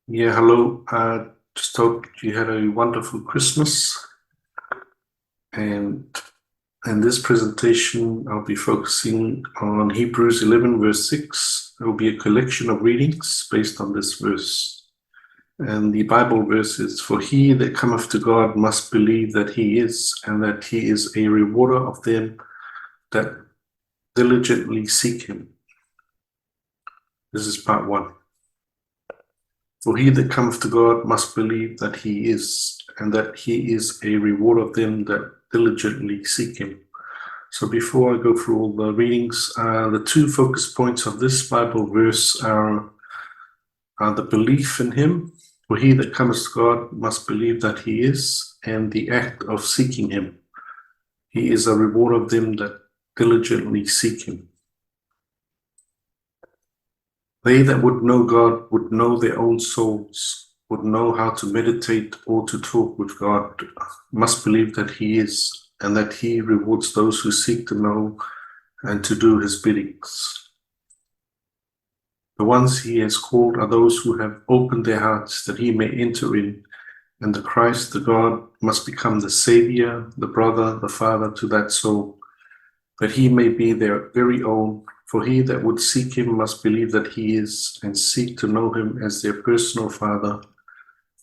Yeah, hello. Just hope you had a wonderful Christmas. And in this presentation, I'll be focusing on Hebrews 11, verse 6. It will be a collection of readings based on this verse. And the Bible verse is, "For he that cometh to God must believe that he is, and that he is a rewarder of them that diligently seek him." This is part one. For he that cometh to God must believe that he is, and that he is a reward of them that diligently seek him. So before I go through all the readings, the two focus points of this Bible verse are the belief in him. For he that cometh to God must believe that he is, and the act of seeking him. He is a reward of them that diligently seek him. They that would know God would know their own souls, would know how to meditate or to talk with God, must believe that he is, and that he rewards those who seek to know and to do his biddings. The ones he has called are those who have opened their hearts that he may enter in, and the Christ, the God, must become the Savior, the brother, the Father to that soul, that he may be their very own. For he that would seek him must believe that he is, and seek to know him as their personal Father,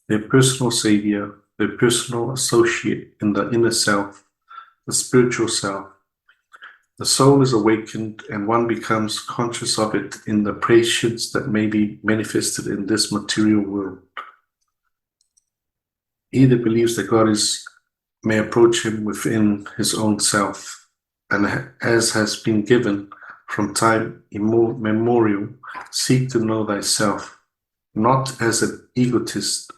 their personal Savior, their personal associate in the inner self, the spiritual self. The soul is awakened, and one becomes conscious of it in the patience that may be manifested in this material world. He that believes that God is may approach him within his own self, and as has been given from time immemorial, seek to know thyself, not as an egotist,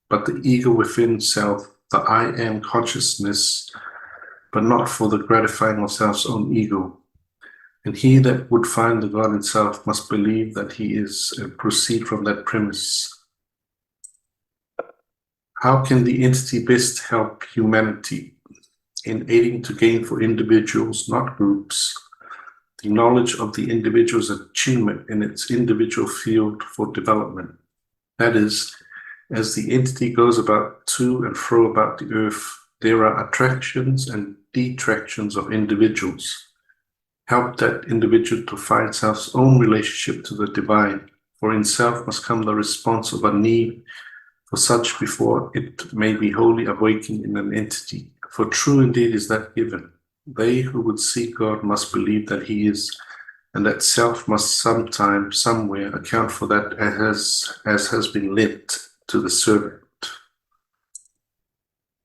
but the ego within self, the I am consciousness, but not for the gratifying of self's own ego. And he that would find the God in self must believe that he is, and proceed from that premise. How can the entity best help humanity? In aiding to gain for individuals, not groups, the knowledge of the individual's achievement in its individual field for development. That is, as the entity goes about to and fro about the earth, there are attractions and detractions of individuals. Help that individual to find self's own relationship to the divine, for in self must come the response of a need for such before it may be wholly awakened in an entity. For true indeed is that given. They who would seek God must believe that he is, and that self must sometime, somewhere, account for that as has been lent to the servant.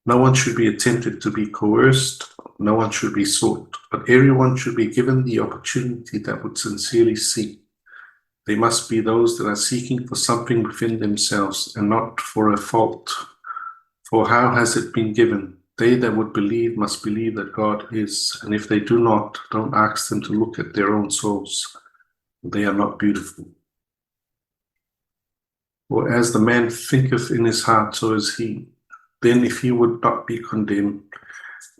No one should be attempted to be coerced, no one should be sought, but everyone should be given the opportunity that would sincerely seek. They must be those that are seeking for something within themselves, and not for a fault. For how has it been given? They that would believe must believe that God is, and if they do not, don't ask them to look at their own souls. They are not beautiful. For as the man thinketh in his heart, so is he. Then if he would not be condemned,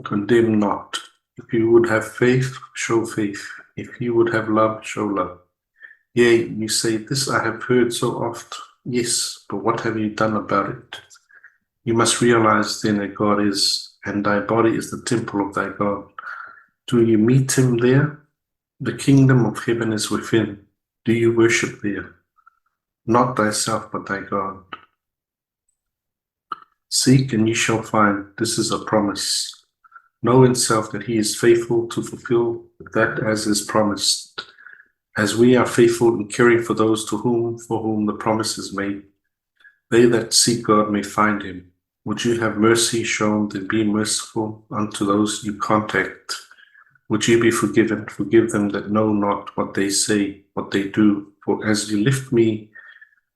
condemn not. If you would have faith, show faith. If you would have love, show love. Yea, you say, this I have heard so oft. Yes, but what have you done about it? You must realize then that God is, and thy body is the temple of thy God. Do you meet him there? The kingdom of heaven is within. Do you worship there? Not thyself, but thy God. Seek and ye shall find. This is a promise. Know in self that he is faithful to fulfill that as is promised, as we are faithful in caring for those for whom the promise is made. They that seek God may find him. Would you have mercy shown, then be merciful unto those you contact. Would you be forgiven? Forgive them that know not what they say, what they do. For as you lift me,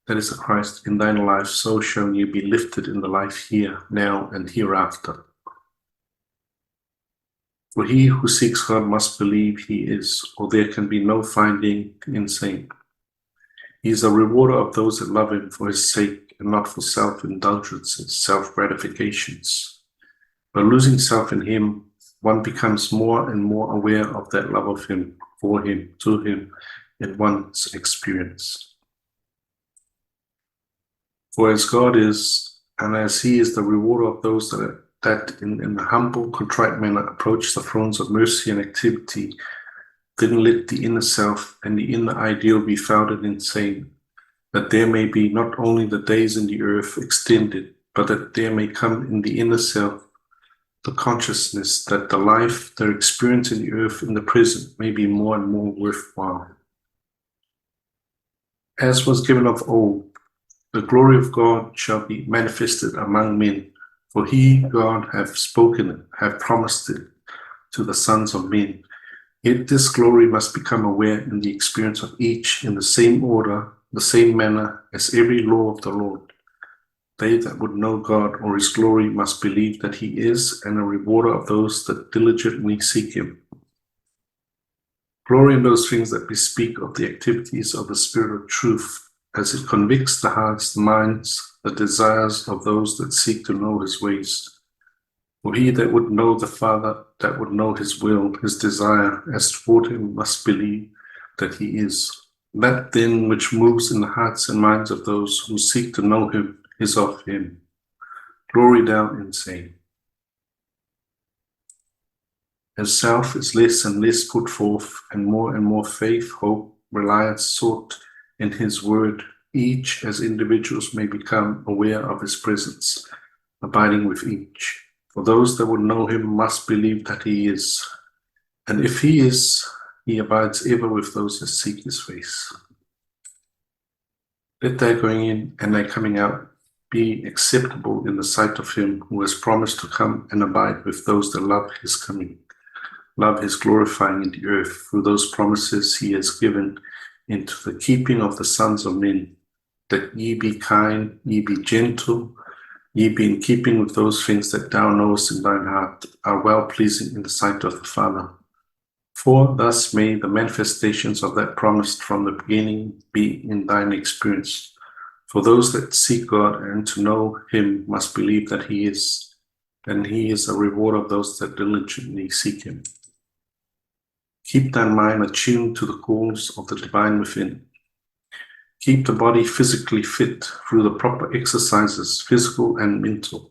that is the Christ, in thine life, so shall you be lifted in the life here, now, and hereafter. For he who seeks God must believe he is, or there can be no finding in saying. He is a rewarder of those that love him for his sake, and not for self-indulgences, self-gratifications. By losing self in him, one becomes more and more aware of that love of him, for him, to him, in one's experience. For as God is, and as he is the rewarder of those that in a humble, contrite manner approach the thrones of mercy and activity, then let the inner self and the inner ideal be founded in saying, that there may be not only the days in the earth extended, but that there may come in the inner self the consciousness that the life, their experience in the earth in the present may be more and more worthwhile. As was given of old, the glory of God shall be manifested among men, for he, God, hath spoken it, hath promised it to the sons of men. Yet this glory must become aware in the experience of each in the same order, the same manner as every law of the Lord. They that would know God or his glory must believe that he is, and a rewarder of those that diligently seek him. Glory in those things that bespeak of the activities of the Spirit of truth, as it convicts the hearts, the minds, the desires of those that seek to know his ways. For he that would know the Father, that would know his will, his desire, as toward him, must believe that he is. That then which moves in the hearts and minds of those who seek to know him is of him. Glory down in saying. As self is less and less put forth, and more faith, hope, reliance sought in his word, each as individuals may become aware of his presence, abiding with each. For those that would know him must believe that he is. And if he is, he abides ever with those that seek his face. Let their going in and their coming out be acceptable in the sight of him who has promised to come and abide with those that love his coming, love his glorifying in the earth through those promises he has given into the keeping of the sons of men, that ye be kind, ye be gentle, ye be in keeping with those things that thou knowest in thine heart are well pleasing in the sight of the Father. For thus may the manifestations of that promised from the beginning be in thine experience. For those that seek God and to know him must believe that he is, and he is a reward of those that diligently seek him. Keep thine mind attuned to the calls of the divine within. Keep the body physically fit through the proper exercises, physical and mental,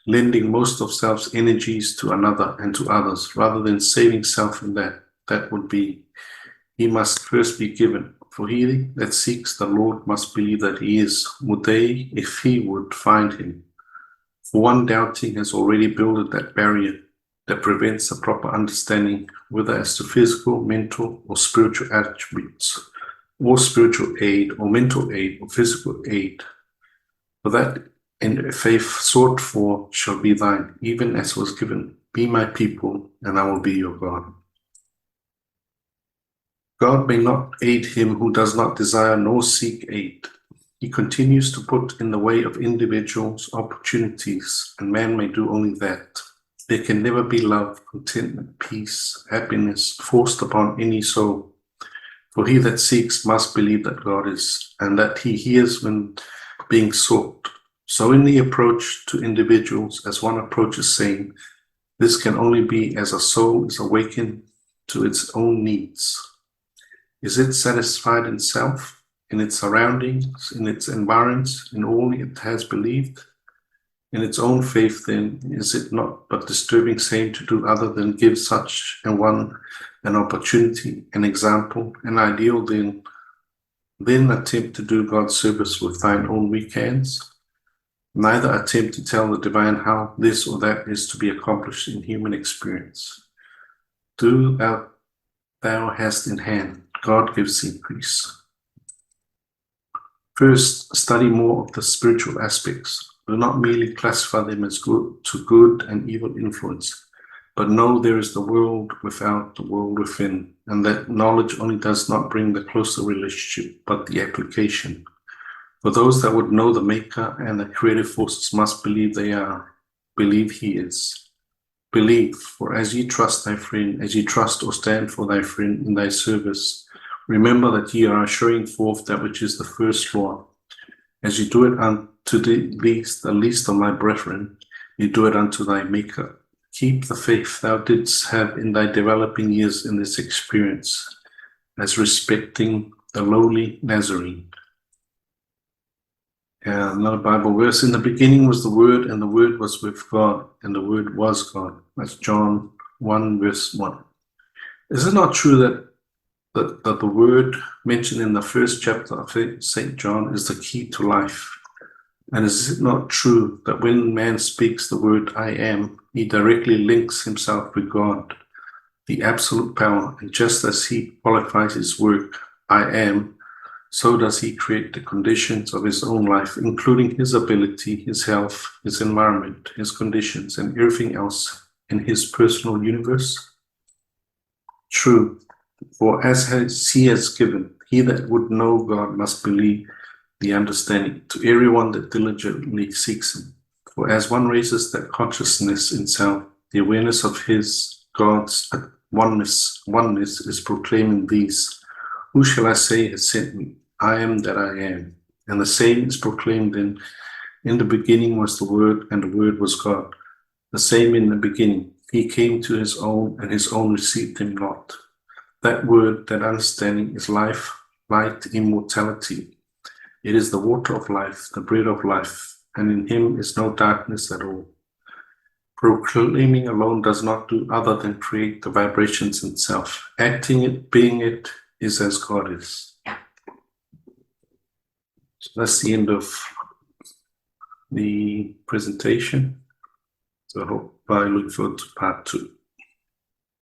lending most of self's energies to another and to others, rather than saving self in that would be. He must first be given, for he that seeks the Lord must believe that he is, would they, if he would, find him. For one doubting has already builded that barrier that prevents a proper understanding, whether as to physical, mental, or spiritual attributes, or spiritual aid, or mental aid, or physical aid. For that in faith sought for shall be thine, even as was given. Be my people, and I will be your God. God may not aid him who does not desire nor seek aid. He continues to put in the way of individuals opportunities, and man may do only that. There can never be love, contentment, peace, happiness forced upon any soul. For he that seeks must believe that God is, and that he hears when being sought. So in the approach to individuals, as one approaches saying, this can only be as a soul is awakened to its own needs. Is it satisfied in self, in its surroundings, in its environs, in all it has believed? In its own faith, then, is it not but disturbing same to do other than give such a one an opportunity, an example, an ideal, then attempt to do God's service with thine own weak hands? Neither attempt to tell the divine how this or that is to be accomplished in human experience. Do thou hast in hand, God gives increase. First, study more of the spiritual aspects. Do not merely classify them as good and evil influence, but know there is the world without, the world within, and that knowledge only does not bring the closer relationship, but the application. For those that would know the Maker and the creative forces must believe they are, believe he is. Believe, for as ye trust thy friend, as ye trust or stand for thy friend in thy service, remember that ye are showing forth that which is the first law. As you do it unto the least of my brethren, you do it unto thy Maker. Keep the faith thou didst have in thy developing years in this experience, as respecting the lowly Nazarene. Another Bible verse, in the beginning was the Word, and the Word was with God, and the Word was God. That's John 1 verse 1. Is it not true that the word mentioned in the first chapter of St. John is the key to life? And is it not true that when man speaks the word I am, he directly links himself with God, the absolute power, and just as he qualifies his work, I am, so does he create the conditions of his own life, including his ability, his health, his environment, his conditions, and everything else in his personal universe? True, for as he has given, he that would know God must believe the understanding to everyone that diligently seeks him. For as one raises that consciousness in self, the awareness of his God's oneness is proclaiming these. Who shall I say has sent me? I am that I am. And the same is proclaimed in the beginning was the Word, and the Word was God. The same in the beginning. He came to his own, and his own received him not. That word, that understanding, is life, light, immortality. It is the water of life, the bread of life, and in him is no darkness at all. Proclaiming alone does not do other than create the vibrations in self. Acting it, being it, is as God is. So that's the end of the presentation. So I hope I look forward to part 2.